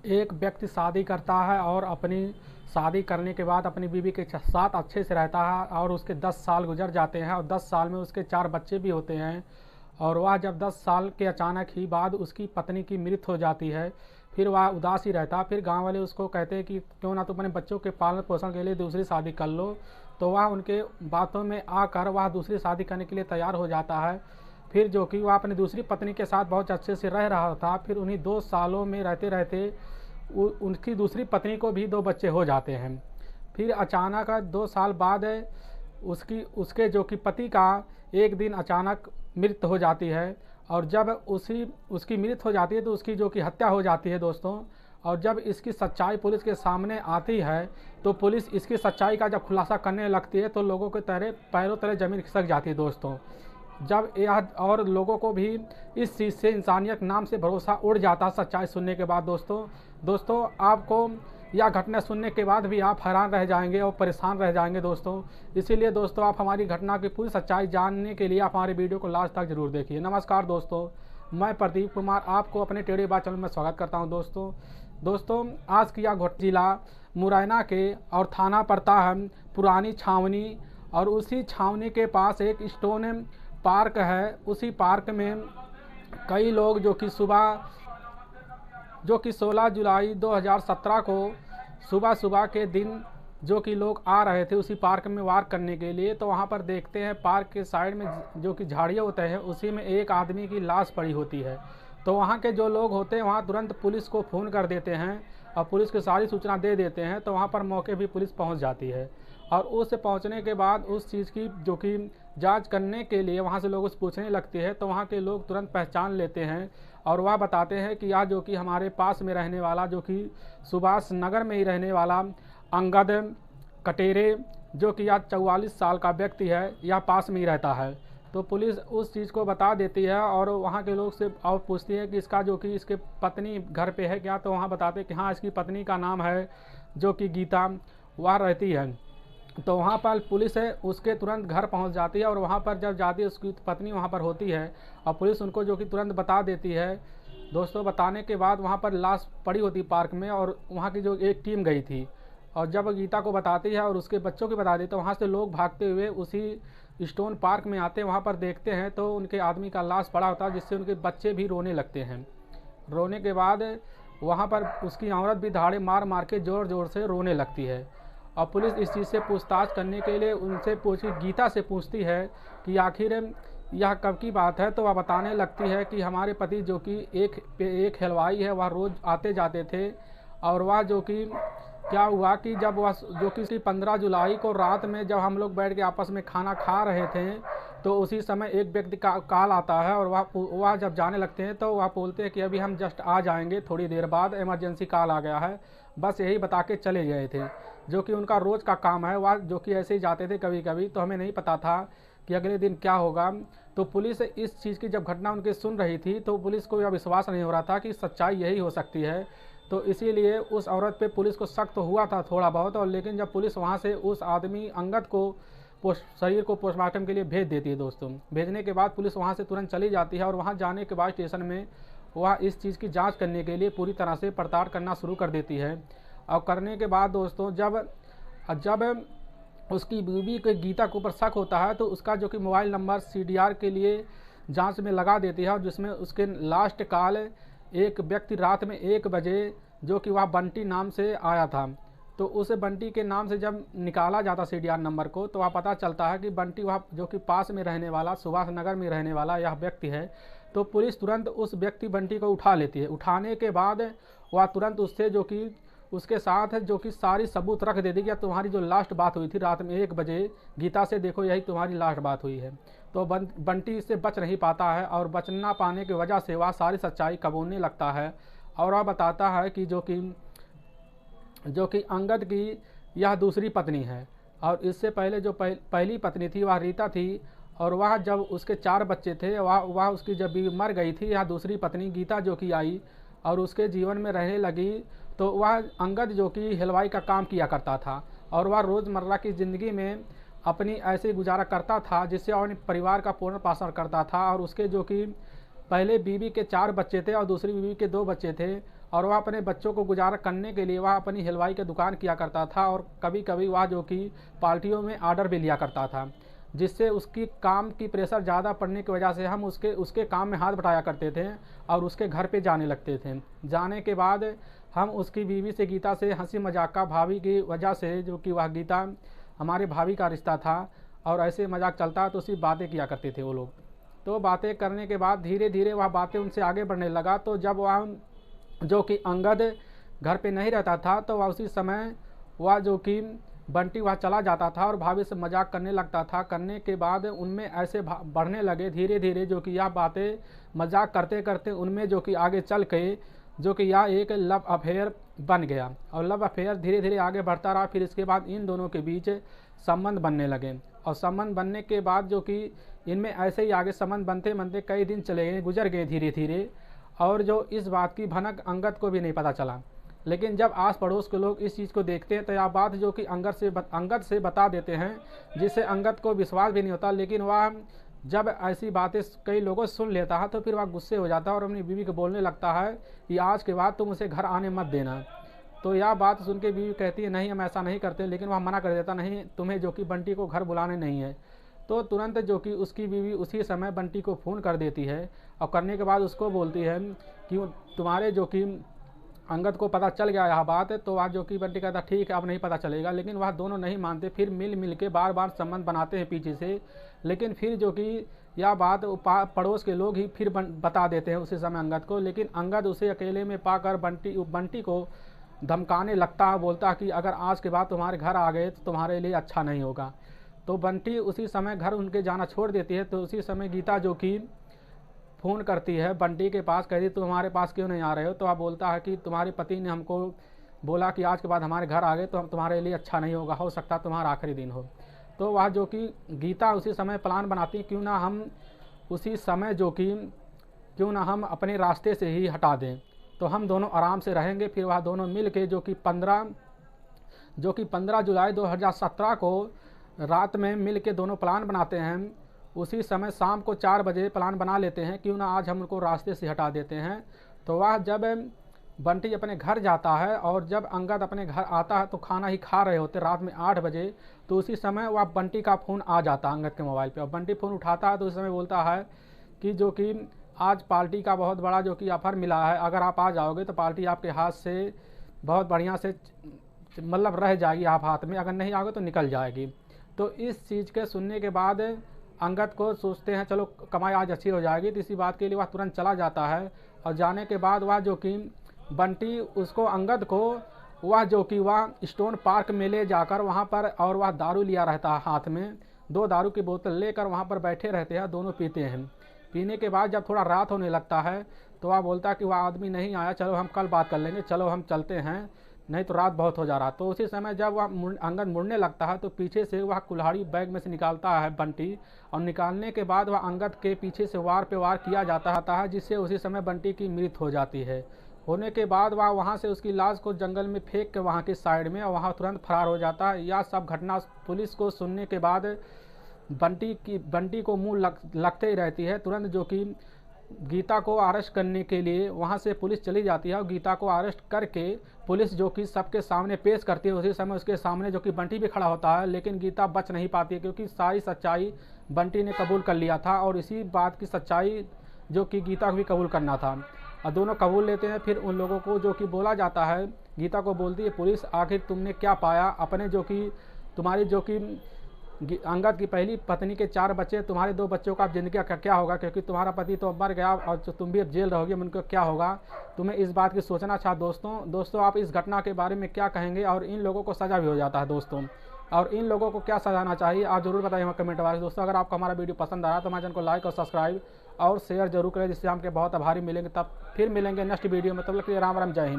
एक व्यक्ति शादी करता है और अपनी शादी करने के बाद अपनी बीवी के साथ अच्छे से रहता है और उसके 10 साल गुजर जाते हैं और 10 साल में उसके 4 बच्चे भी होते हैं। और वह जब 10 साल के अचानक ही बाद उसकी पत्नी की मृत्यु हो जाती है, फिर वह उदास ही रहता। फिर गांव वाले उसको कहते हैं कि क्यों ना तुम अपने बच्चों के पालन पोषण के लिए दूसरी शादी कर लो। तो वह उनके बातों में आकर वह दूसरी शादी करने के लिए तैयार हो जाता है। फिर जो कि वह अपनी दूसरी पत्नी के साथ बहुत अच्छे से रह रहा था। फिर उन्हीं 2 सालों में रहते रहते उनकी दूसरी पत्नी को भी 2 बच्चे हो जाते हैं। फिर अचानक 2 साल बाद उसके जो कि पति का एक दिन अचानक मृत्यु हो जाती है। और जब उसकी मृत्यु हो जाती है तो उसकी जो कि हत्या हो जाती है दोस्तों। और जब इसकी सच्चाई पुलिस के सामने आती है तो पुलिस इसकी सच्चाई का जब खुलासा करने लगती है तो लोगों के पैरों तले ज़मीन खिसक जाती है दोस्तों। जब यह और लोगों को भी इस चीज़ से इंसानियत नाम से भरोसा उड़ जाता सच्चाई सुनने के बाद दोस्तों आपको यह घटना सुनने के बाद भी आप हैरान रह जाएंगे और परेशान रह जाएंगे दोस्तों। इसीलिए दोस्तों आप हमारी घटना की पूरी सच्चाई जानने के लिए आप हमारे वीडियो को लास्ट तक जरूर देखिए। नमस्कार दोस्तों, मैं प्रदीप कुमार आपको अपने टेढ़ी बात चैनल में स्वागत करता हूं। दोस्तों आज की यह जिला मुरैना के और थाना पड़ता है पुरानी छावनी। और उसी छावनी के पास एक स्टोन पार्क है। उसी पार्क में कई लोग जो कि 16 जुलाई 2017 को सुबह के दिन जो कि लोग आ रहे थे उसी पार्क में वार करने के लिए। तो वहाँ पर देखते हैं पार्क के साइड में जो कि झाड़ियाँ होते हैं उसी में एक आदमी की लाश पड़ी होती है। तो वहाँ के जो लोग होते हैं वहाँ तुरंत पुलिस को फ़ोन कर देते हैं और पुलिस को सारी सूचना दे देते हैं। तो वहाँ पर मौके भी पुलिस पहुँच जाती है और उस पहुँचने के बाद उस चीज़ की जो कि जांच करने के लिए वहाँ से लोग उस पूछने लगते हैं। तो वहाँ के लोग तुरंत पहचान लेते हैं और वह बताते हैं कि यह जो कि हमारे पास में रहने वाला जो कि सुभाष नगर में ही रहने वाला अंगद कटेरे जो कि यह 44 साल का व्यक्ति है, यह पास में ही रहता है। तो पुलिस उस चीज़ को बता देती है और वहाँ के लोग से और पूछती है कि इसका जो कि इसके पत्नी घर पे है क्या। तो वहाँ बताते हैं कि हाँ इसकी पत्नी का नाम है जो कि गीता, वह रहती है। तो वहाँ पर पुलिस है उसके तुरंत घर पहुँच जाती है और वहाँ पर जब जाती है उसकी पत्नी वहाँ पर होती है और पुलिस उनको जो कि तुरंत बता देती है दोस्तों। बताने के बाद वहाँ पर लाश पड़ी होती पार्क में और वहाँ की जो एक टीम गई थी और जब गीता को बताती है और उसके बच्चों को बता देती है तो वहाँ से लोग भागते हुए उसी स्टोन पार्क में आते हैं। वहाँ पर देखते हैं तो उनके आदमी का लाश पड़ा होता है जिससे उनके बच्चे भी रोने लगते हैं। रोने के बाद वहाँ पर उसकी औरत भी धाड़े मार मार के ज़ोर ज़ोर से रोने लगती है। और पुलिस इस चीज़ से पूछताछ करने के लिए उनसे गीता से पूछती है कि आखिर यह कब की बात है। तो वह बताने लगती है कि हमारे पति जो कि एक हलवाई है, वह रोज़ आते जाते थे। और वह जो कि क्या हुआ कि जब वह जो कि 15 जुलाई को रात में जब हम लोग बैठ के आपस में खाना खा रहे थे तो उसी समय एक व्यक्ति का कॉल आता है और वह जब जाने लगते हैं तो वह बोलते हैं कि अभी हम जस्ट आ जाएंगे, थोड़ी देर बाद इमरजेंसी कॉल आ गया है, बस यही बता के चले गए थे। जो कि उनका रोज़ का काम है, वह जो कि ऐसे ही जाते थे कभी कभी। तो हमें नहीं पता था कि अगले दिन क्या होगा। तो पुलिस इस चीज़ की जब घटना उनके सुन रही थी तो पुलिस को यह विश्वास नहीं हो रहा था कि सच्चाई यही हो सकती है। तो इसीलिए उस औरत पे पुलिस को शक तो हुआ था थोड़ा बहुत। और लेकिन जब पुलिस वहाँ से उस आदमी अंगद को शरीर को पोस्टमार्टम के लिए भेज देती है दोस्तों, भेजने के बाद पुलिस वहाँ से तुरंत चली जाती है और वहाँ जाने के बाद स्टेशन में वह इस चीज़ की जाँच करने के लिए पूरी तरह से पड़ताल करना शुरू कर देती है। और करने के बाद दोस्तों जब उसकी बीवी के गीता के ऊपर शक होता है तो उसका जो कि मोबाइल नंबर CDR के लिए जांच में लगा देती है और जिसमें उसके लास्ट कॉल एक व्यक्ति रात में 1 बजे जो कि वह बंटी नाम से आया था। तो उस बंटी के नाम से जब निकाला जाता CDR नंबर को तो वह पता चलता है कि बंटी वह जो कि पास में रहने वाला सुभाष नगर में रहने वाला यह व्यक्ति है। तो पुलिस तुरंत उस व्यक्ति बंटी को उठा लेती है। उठाने के बाद वह तुरंत उससे जो कि उसके साथ जो कि सारी सबूत रख देती कि तुम्हारी जो लास्ट बात हुई थी रात में 1 बजे गीता से, देखो यही तुम्हारी लास्ट बात हुई है। तो बंटी इससे बच नहीं पाता है और बच ना पाने की वजह से वह सारी सच्चाई कबूलने लगता है। और वह बताता है कि जो कि अंगद की यह दूसरी पत्नी है और इससे पहले जो पहली पत्नी थी वह रीता थी। और वह जब उसके 4 बच्चे थे वह उसकी जब बीवी मर गई थी, यह दूसरी पत्नी गीता जो कि आई और उसके जीवन में रहने लगी। तो वह अंगद जो कि हलवाई का काम किया करता था और वह रोज़मर्रा की ज़िंदगी में अपनी ऐसे गुजारा करता था जिससे अपने परिवार का पूर्ण पोषण करता था। और उसके जो कि पहले बीवी के 4 बच्चे थे और दूसरी बीवी के 2 बच्चे थे, और वह अपने बच्चों को गुजारा करने के लिए वह अपनी हलवाई की दुकान किया करता था, और कभी कभी वह जो कि पार्टियों में ऑर्डर भी लिया करता था, जिससे उसकी काम की प्रेशर ज़्यादा पड़ने की वजह से हम उसके काम में हाथ बटाया करते थे और उसके घर पे जाने लगते थे। जाने के बाद हम उसकी बीवी से, गीता से हंसी मजाक का, भाभी की वजह से, जो कि वह गीता हमारे भाभी का रिश्ता था और ऐसे मजाक चलता तो उसी बातें किया करते थे वो लोग। तो बातें करने के बाद धीरे धीरे वह बातें उनसे आगे बढ़ने लगा। तो जब वह जो कि अंगद घर पे नहीं रहता था तो वह उसी समय वह जो कि बंटी वह चला जाता था और भाभी से मजाक करने लगता था। करने के बाद उनमें ऐसे बढ़ने लगे धीरे धीरे, जो कि यह बातें मजाक करते करते उनमें जो कि आगे चल के जो कि यह एक लव अफेयर बन गया, और लव अफेयर धीरे धीरे आगे बढ़ता रहा। फिर इसके बाद इन दोनों के बीच संबंध बनने लगे, और संबंध बनने के बाद जो कि इनमें ऐसे ही आगे संबंध बनते बनते कई दिन चले गए, गुजर गए धीरे धीरे, और जो इस बात की भनक अंगद को भी नहीं पता चला। लेकिन जब आस पड़ोस के लोग इस चीज़ को देखते हैं तो यह बात जो कि अंगद से बता देते हैं, जिससे अंगद को विश्वास भी नहीं होता। लेकिन वह जब ऐसी बातें कई लोगों से सुन लेता है तो फिर वह गुस्से हो जाता है और अपनी बीवी को बोलने लगता है कि आज के बाद तुम उसे घर आने मत देना। तो यह बात सुन के बीवी कहती है नहीं, हम ऐसा नहीं करते, लेकिन वह मना कर देता, नहीं तुम्हें जो कि बंटी को घर बुलाने नहीं है। तो तुरंत जो कि उसकी बीवी उसी समय बंटी को फ़ोन कर देती है, और करने के बाद उसको बोलती है कि तुम्हारे जो कि अंगद को पता चल गया यह बात। तो वह जो कि बंटी कहता ठीक है अब नहीं पता चलेगा, लेकिन वह दोनों नहीं मानते। फिर मिल के बार बार संबंध बनाते हैं पीछे से, लेकिन फिर जो कि यह बात पड़ोस के लोग ही फिर बता देते हैं उसी समय अंगद को। लेकिन अंगद उसे अकेले में पाकर बंटी को धमकाने लगता है, बोलता है कि अगर आज के बाद तुम्हारे घर आ गए तो तुम्हारे लिए अच्छा नहीं होगा। तो बंटी उसी समय घर उनके जाना छोड़ देती है। तो उसी समय गीता जो कि फ़ोन करती है बंटी के पास, कहती तुम हमारे पास क्यों नहीं आ रहे हो। तो वह बोलता है कि तुम्हारे पति ने हमको बोला कि आज के बाद हमारे घर आ गए तो हम तुम्हारे लिए अच्छा नहीं होगा, हो सकता है तुम्हारा आखिरी दिन हो। तो वह जो कि गीता उसी समय प्लान बनाती है, क्यों ना हम उसी समय जो कि क्यों ना हम अपने रास्ते से ही हटा दें, तो हम दोनों आराम से रहेंगे। फिर वह दोनों मिल के जो कि 15 जुलाई 2017 को रात में मिल के दोनों प्लान बनाते हैं। उसी समय शाम को 4 बजे प्लान बना लेते हैं, क्यों ना आज हम उनको रास्ते से हटा देते हैं। तो वह जब बंटी अपने घर जाता है और जब अंगद अपने घर आता है तो खाना ही खा रहे होते रात में 8 बजे। तो उसी समय वह बंटी का फ़ोन आ जाता है अंगद के मोबाइल पे, और बंटी फ़ोन उठाता है तो उस समय बोलता है कि जो कि आज पार्टी का बहुत बड़ा जो कि ऑफ़र मिला है, अगर आप आ जाओगे तो पार्टी आपके हाथ से बहुत बढ़िया से मतलब रह जाएगी आप हाथ में, अगर नहीं आओगे तो निकल जाएगी। तो इस चीज़ के सुनने के बाद अंगद को सोचते हैं चलो कमाई आज अच्छी हो जाएगी, तो इसी बात के लिए वह तुरंत चला जाता है। और जाने के बाद वह जो कि बंटी उसको अंगद को वह स्टोन पार्क में ले जाकर वहाँ पर, और वह दारू लिया रहता है हाथ में, 2 दारू की बोतल लेकर वहाँ पर बैठे रहते हैं, दोनों पीते हैं। पीने के बाद जब थोड़ा रात होने लगता है तो वह बोलता है कि वह आदमी नहीं आया, चलो हम कल बात कर लेंगे, चलो हम चलते हैं, नहीं तो रात बहुत हो जा रहा। तो उसी समय जब वह अंगद मुड़ने लगता है तो पीछे से वह कुल्हाड़ी बैग में से निकालता है बंटी, और निकालने के बाद वह अंगद के पीछे से वार पे वार किया जाता है, जिससे उसी समय बंटी की मृत्यु हो जाती है। होने के बाद वह वहाँ से उसकी लाश को जंगल में फेंक के वहाँ की साइड में, और वहाँ तुरंत फरार हो जाता है। यह सब घटना पुलिस को सुनने के बाद बंटी को मुँह लगते ही रहती है। तुरंत जो कि गीता को अरेस्ट करने के लिए वहां से पुलिस चली जाती है, और गीता को अरेस्ट करके पुलिस जो कि सबके सामने पेश करती है। उसी समय उसके सामने जो कि बंटी भी खड़ा होता है, लेकिन गीता बच नहीं पाती है, क्योंकि सारी सच्चाई बंटी ने कबूल कर लिया था, और इसी बात की सच्चाई जो कि गीता को भी कबूल करना था, और दोनों कबूल लेते हैं। फिर उन लोगों को जो कि बोला जाता है, गीता को बोलती है पुलिस आखिर तुमने क्या पाया, अपने जो कि तुम्हारी जो कि अंगद की पहली पत्नी के 4 बच्चे, तुम्हारे 2 बच्चों का अब जिंदगी का क्या होगा, क्योंकि तुम्हारा पति तो मर गया और तुम भी अब जेल रहोगे, उनको क्या होगा। तुम्हें इस बात की सोचना चाहिए। दोस्तों आप इस घटना के बारे में क्या कहेंगे, और इन लोगों को सज़ा भी हो जाता है दोस्तों, और इन लोगों को क्या सजाना चाहिए आप जरूर बताइए कमेंट बॉक्स। दोस्तों अगर आपको हमारा वीडियो पसंद आया तो हमारे चैनल को लाइक और सब्सक्राइब और शेयर जरूर करें, जिससे हमके बहुत आभारी मिलेंगे। तब फिर मिलेंगे नेक्स्ट वीडियो में, तब तक के लिए राम राम, जय हिंद।